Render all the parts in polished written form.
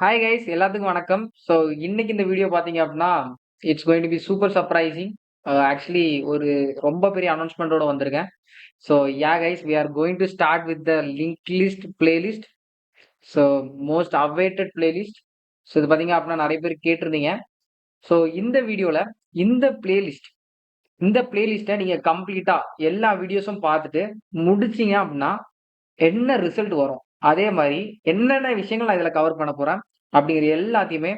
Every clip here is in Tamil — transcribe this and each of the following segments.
ஹாய் கைஸ் எல்லாத்துக்கும் வணக்கம். ஸோ இன்னைக்கு இந்த வீடியோ பார்த்தீங்க அப்படின்னா it's going to be super surprising. Actually ஒரு ரொம்ப பெரிய அனௌன்ஸ்மெண்ட்டோட வந்திருக்கேன். So ya guys we are going to start with the link list playlist. So most awaited playlist. So இது பார்த்தீங்க அப்படின்னா நிறைய பேர் கேட்டிருந்தீங்க. ஸோ இந்த வீடியோவில் இந்த பிளேலிஸ்ட் இந்த பிளேலிஸ்ட்டை நீங்கள் கம்ப்ளீட்டாக எல்லா வீடியோஸும் பார்த்துட்டு முடிச்சிங்க அப்படின்னா என்ன ரிசல்ட் வரும், அதே மாதிரி என்னென்ன விஷயங்கள் நான் இதில் கவர் பண்ண போகிறேன் அப்படிங்கிற எல்லாத்தையுமே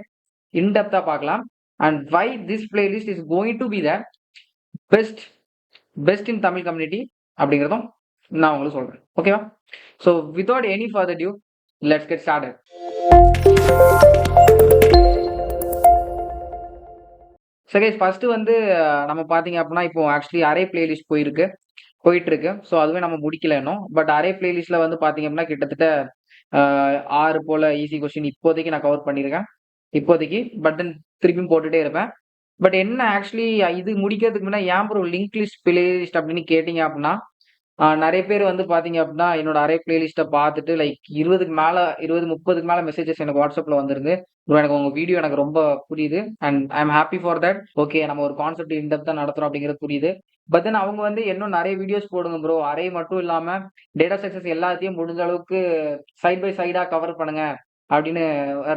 இன்டெப்தா பார்க்கலாம். And why this playlist is going to be the best best in Tamil community அப்படிங்கிறதும் நான் உங்களுக்கு சொல்றேன். ஓகேவா? So without any further due let's get started. So guys first வந்து நம்ம பார்த்தீங்க அப்படின்னா இப்போ ஆக்சுவலி அரே பிளேலிஸ்ட் போயிட்டு இருக்கு. ஸோ அதுவே நம்ம முடிக்கல இன்னும். பட் அரே பிளேலிஸ்ட்ல வந்து பார்த்தீங்க அப்படின்னா கிட்டத்தட்ட 6 போல ஈஸி கொஸ்டின் இப்போதைக்கு நான் கவர் பண்ணியிருக்கேன். இப்போதைக்கு பட் தென் திருப்பியும் போட்டுட்டே இருப்பேன். பட் என்ன ஆக்சுவலி இது முடிக்கிறதுக்கு முன்னாடி ஏன் ப்ரோ லிங்க் லிஸ்ட் பிளேலிஸ்ட் அப்படின்னு கேட்டீங்க அப்படின்னா நிறைய பேர் வந்து பாத்தீங்க அப்படின்னா என்னோட அரே பிளேலிஸ்ட்டை பார்த்துட்டு லைக் 20க்கு மேல 20-30க்கு மேல மெசேஜஸ் எனக்கு வாட்ஸ்அப்ல வந்திருந்து. ப்ரோ எனக்கு உங்க வீடியோ எனக்கு ரொம்ப புரியுது and I am happy for that. Okay நம்ம ஒரு கான்செப்ட் இன்டெப்தா நடத்துறோம் அப்படிங்கிறது புரியுது. பட் தென் அவங்க வந்து இன்னும் நிறைய வீடியோஸ் போடுங்க ப்ரோ, அரே மட்டும் இல்லாம டேட்டா சக்சஸ் எல்லாத்தையும் முடிஞ்ச அளவுக்கு சைட் பை சைடா கவர் பண்ணுங்க அப்படின்னு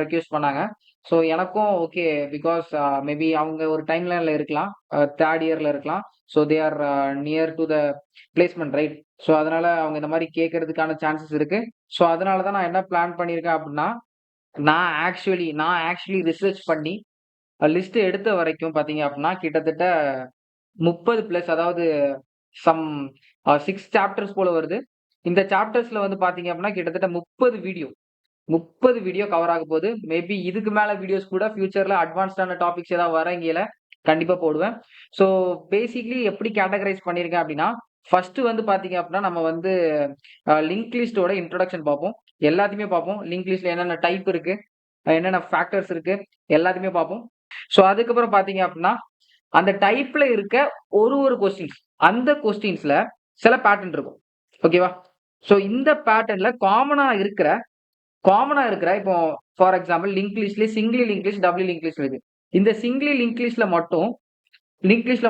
ரெக்வெஸ்ட் பண்ணாங்க. ஸோ எனக்கும் ஓகே பிகாஸ் மேபி அவங்க ஒரு டைம் லைன்ல இருக்கலாம், தேர்ட் இயர்ல இருக்கலாம். So they are near to the placement right. So அதனால அவங்க இந்த மாதிரி கேட்கறதுக்கான சான்சஸ் இருக்கு. ஸோ அதனால தான் நான் என்ன பிளான் பண்ணியிருக்கேன் அப்படின்னா நான் ஆக்சுவலி ரிசர்ச் பண்ணி லிஸ்ட் எடுத்த வரைக்கும் பார்த்தீங்க அப்படின்னா கிட்டத்தட்ட 30 பிளஸ், அதாவது சம் 6 சாப்டர்ஸ் போல வருது. இந்த சாப்டர்ஸ்ல வந்து பாத்தீங்க அப்படின்னா கிட்டத்தட்ட 30 வீடியோ கவர் ஆக போகுது. மேபி இதுக்கு மேல வீடியோஸ் கூட ஃபியூச்சர்ல அட்வான்ஸ்டான டாபிக்ஸ் ஏதாவது வரங்கில கண்டிப்பா போடுவேன். ஸோ பேசிக்லி எப்படி கேட்டகரைஸ் பண்ணியிருக்கேன் அப்படின்னா ஃபர்ஸ்ட் வந்து பாத்தீங்க அப்படின்னா நம்ம வந்து லிங்க் லிஸ்டோட இன்ட்ரோடக்ஷன் பார்ப்போம். எல்லாத்தையுமே பார்ப்போம். லிங்க் லிஸ்ட்ல என்னென்ன டைப் இருக்கு, என்னென்ன ஃபேக்டர்ஸ் இருக்கு, எல்லாத்தையுமே பார்ப்போம். ஸோ அதுக்கப்புறம் பாத்தீங்க அப்படின்னா அந்த டைப்ல இருக்க ஒரு கொஸ்டின்ஸ், அந்த கொஸ்டின்ஸ்ல சில பேட்டர்ன் இருக்கும். ஓகேவா? ஸோ இந்த பேட்டர்ன்ல காமனா இருக்கிற இப்போ ஃபார் எக்ஸாம்பிள் லிங்க் லிஸ்ட்ல singly link list, double link list இருக்கு. இந்த சிங்கிளி லிங்க் லிஸ்ட்ல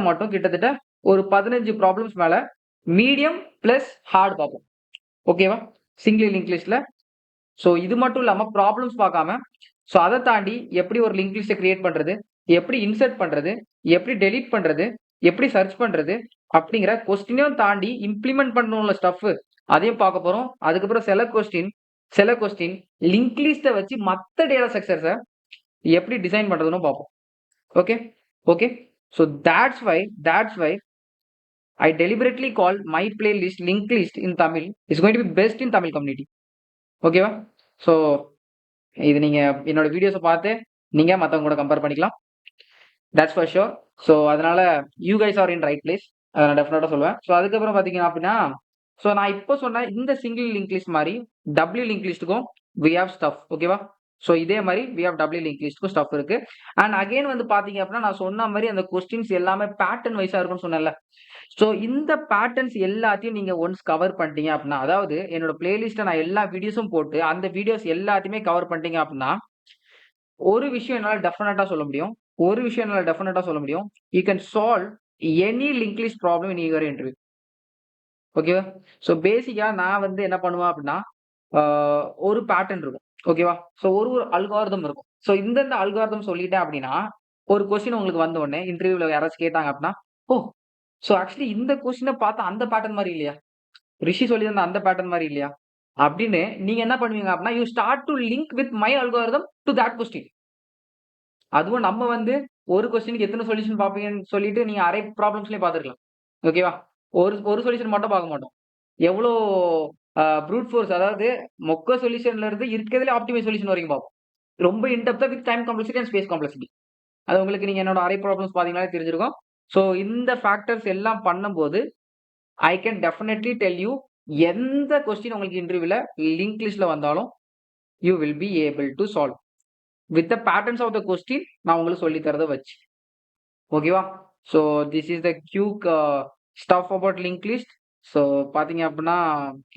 மட்டும் கிட்டத்தட்ட ஒரு 15 ப்ராப்ளம்ஸ் மேல மீடியம் பிளஸ் ஹார்ட் பார்ப்போம். ஓகேவா? சிங்கிளி லிங்க் லிஸ்ட்ல. ஸோ இது மட்டும் இல்லாம ப்ராப்ளம்ஸ் பார்க்காம ஸோ அதை தாண்டி எப்படி ஒரு லிங்க் லிஸ்ட்டை கிரியேட் பண்றது, எப்படி இன்சர்ட் பண்றது, எப்படி டெலீட் பண்றது, எப்படி சர்ச் பண்றது அப்படிங்கிற கொஸ்டினையும் தாண்டி இம்ப்ளிமெண்ட் பண்ணணும்ல ஸ்டஃப், அதையும் பார்க்க போறோம். அதுக்கப்புறம் சில கொஸ்டின் லிங்க் லிஸ்ட்டை வச்சு மற்ற டேட்டா ஸ்ட்ரக்சர்ஸை எப்படி டிசைன் பண்றதுன்னு பார்ப்போம். Okay okay so that's why I deliberately call my playlist linked list in Tamil is going to be best in Tamil community. ஓகேவா? ஸோ இது நீங்க என்னோட வீடியோஸை பார்த்து நீங்க மற்றவங்க கூட கம்பேர் பண்ணிக்கலாம். That's for sure. ஸோ அதனால you guys are in right place, அதை நான் டெஃபினட்டாக சொல்லுவேன். ஸோ அதுக்கப்புறம் பார்த்தீங்க அப்படின்னா ஸோ நான் இப்போ சொன்ன இந்த சிங்கிள் லிங்க் லிஸ்ட் மாதிரி டபிள்யூ லிங்க் லிஸ்ட்டுக்கும் வி ஹேவ் ஸ்டஃப். ஓகேவா? ஸோ இதே மாதிரி வி ஹேவ் டபிள்யூ லிங்க் லிஸ்ட்டுக்கும் ஸ்டஃப் இருக்கு. அண்ட் அகைன் வந்து பார்த்தீங்க அப்படின்னா நான் சொன்ன மாதிரி அந்த கொஸ்டின்ஸ் எல்லாமே பேட்டர்ன் வைஸாக இருக்கும்னு சொன்னேன்ல. ஸோ இந்த பேட்டர்ன்ஸ் எல்லாத்தையும் நீங்க ஒன்ஸ் கவர் பண்ணிட்டீங்க அப்படின்னா, அதாவது என்னோட பிளேலிஸ்ட்டை நான் எல்லா வீடியோஸும் போட்டு அந்த வீடியோஸ் எல்லாத்தையுமே கவர் பண்ணிட்டீங்க அப்படின்னா ஒரு விஷயம் என்னால டெஃபினட்டா சொல்ல முடியும். You can solve any link list problem in your interview. ஓகேவா? ஸோ பேசிக்கா நான் வந்து என்ன பண்ணுவேன் அப்படின்னா ஒரு பேட்டர்ன் இருக்கும். ஓகேவா? ஸோ ஒரு அல்காரிதம் இருக்கும். ஸோ இந்தந்த அல்காரிதம் சொல்லிட்டேன் அப்படின்னா ஒரு கொஸ்டின் உங்களுக்கு வந்த உடனே இன்டர்வியூல யாராச்சும் கேட்டாங்க அப்படின்னா, ஓ ஸோ ஆக்சுவலி இந்த கொஸ்டினை பார்த்தா அந்த பேட்டர்ன் மாதிரி இல்லையா, ரிஷி சொல்லி தந்த அந்த பேட்டர்ன் மாதிரி இல்லையா அப்படின்னு நீங்க என்ன பண்ணுவீங்க அப்படின்னா you start to link with my algorithm to that question. அதுவும் நம்ம வந்து ஒரு கொஸ்டினுக்கு எத்தனை சொல்யூஷன் பார்ப்பீங்கன்னு சொல்லிட்டு நீங்க அரை ப்ராப்ளம்ஸ்லயே பார்த்துருக்கலாம். ஓகேவா? ஒரு சொல்யூஷன் மட்டும் பார்க்க மாட்டோம். எவ்வளோ ப்ரூட் ஃபோர்ஸ், அதாவது மொக்க சொல்யூஷன்ல இருந்து இருக்கிறதுல ஆப்டிமைஸ் சொல்யூஷன் வரைக்கும் பார்ப்போம். ரொம்ப இன்டெப்தா with time complexity and space complexity. அது உங்களுக்கு நீங்க என்னோட அரை ப்ராப்ளம்ஸ் பார்த்தீங்கன்னாலே தெரிஞ்சிருக்கும். ஸோ இந்த ஃபேக்டர்ஸ் எல்லாம் பண்ணும்போது I can definitely tell you எந்த கொஸ்டின் உங்களுக்கு இன்டர்வியூல லிங்க் லிஸ்ட்ல வந்தாலும் you will be able to solve with the patterns of the question நான் உங்களுக்கு சொல்லி தரத வச்சு. ஓகேவா? So this is the quick stuff about link list. So பார்த்தீங்க அப்படின்னா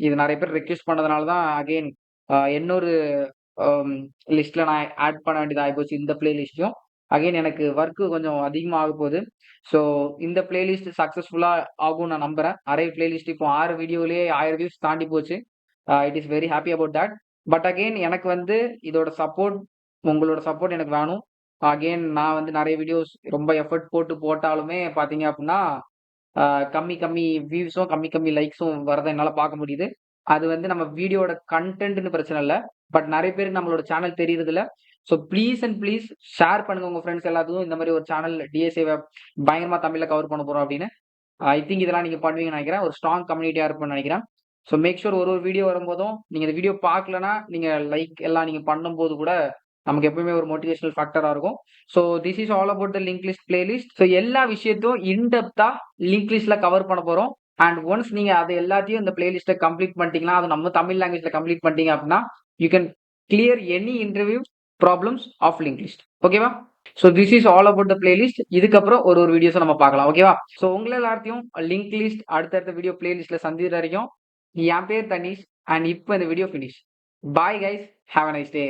இது நிறைய பேர் ரெக்வெஸ்ட் பண்ணதுனால தான் அகெயின் இன்னொரு லிஸ்ட்ல நான் ஆட் பண்ண வேண்டியது ஆகிப்போச்சு இந்த பிளேலிஸ்ட்டையும். அகைன் எனக்கு ஒர்க்கு கொஞ்சம் அதிகமாக ஆக போகுது. ஸோ இந்த பிளேலிஸ்ட் சக்ஸஸ்ஃபுல்லா ஆகும்னு நான் நம்புறேன். நிறைய பிளேலிஸ்ட் இப்போ 6 வீடியோலயே 1000 வியூஸ் தாண்டி போச்சு. It is very happy about that. But again எனக்கு வந்து இதோட சப்போர்ட், உங்களோட சப்போர்ட் எனக்கு வேணும். அகைன் நான் வந்து நிறைய வீடியோஸ் ரொம்ப எஃபர்ட் போட்டு போட்டாலுமே பார்த்தீங்க அப்படின்னா கம்மி கம்மி வியூஸும், கம்மி கம்மி லைக்ஸும் வரத என்னால பார்க்க முடியுது. அது வந்து நம்ம வீடியோட கன்டென்ட்ன்னு பிரச்சனை இல்ல. பட் நெறைய பேருக்கு நம்மளோட சேனல் தெரியறதில்ல. So please and please share பண்ணுங்க உங்க ஃப்ரெண்ட்ஸ் எல்லாத்துக்கும். இந்த மாரி ஒரு சேனல் டிஎஸ்ஏவ பயங்கரமா தமிழ்ல கவர் பண்ண போறோம் அப்படின்னு. ஐ திங்க் இதெல்லாம் நீங்க பண்ணுவீங்கன்னு நெனைக்கிறேன். ஒரு ஸ்ட்ராங் கம்யூனிட்டியா இருப்போம்னு நெனைக்கிறேன். ஸோ மேக் ஷூர் ஒரு ஒரு வீடியோ வரும்போதும், நீங்க இந்த வீடியோ பார்க்கலன்னா, நீங்க லைக் எல்லாம் நீங்க பண்ணும்போது கூட நமக்கு எப்பவுமே ஒரு மோட்டிவேஷனல் ஃபேக்டரா இருக்கும். So this is all about the link list playlist. So எல்லா விஷயத்தையும் டெப்த்தா லிங்க் லிஸ்ட்ல கவர் பண்ண போறோம். அண்ட் ஒன்ஸ் நீங்க அது எல்லாத்தையும் இந்த பிளேலிஸ்ட்டை கம்ப்ளீட் பண்ணிட்டீங்கன்னா, அது நம்ம தமிழ் லாங்குவேஜ்ல கம்ப்ளீட் பண்ணிட்டீங்க அப்படின்னா, you can clear any interview problems of link list. ஓகேவா? So this is all about the playlist. இதுக்கப்புறம் ஒரு ஒரு வீடியோஸை நம்ம பார்க்கலாம். ஓகேவா? ஸோ உங்களை எல்லாத்தையும் லிங்க் லிஸ்ட் அடுத்தடுத்த வீடியோ பிளேலிஸ்ட்ல சந்திக்கிற வரைக்கும் என் பேர் தனிஷ். அண்ட் இப்போ இந்த video finish. Bye guys, have a nice day.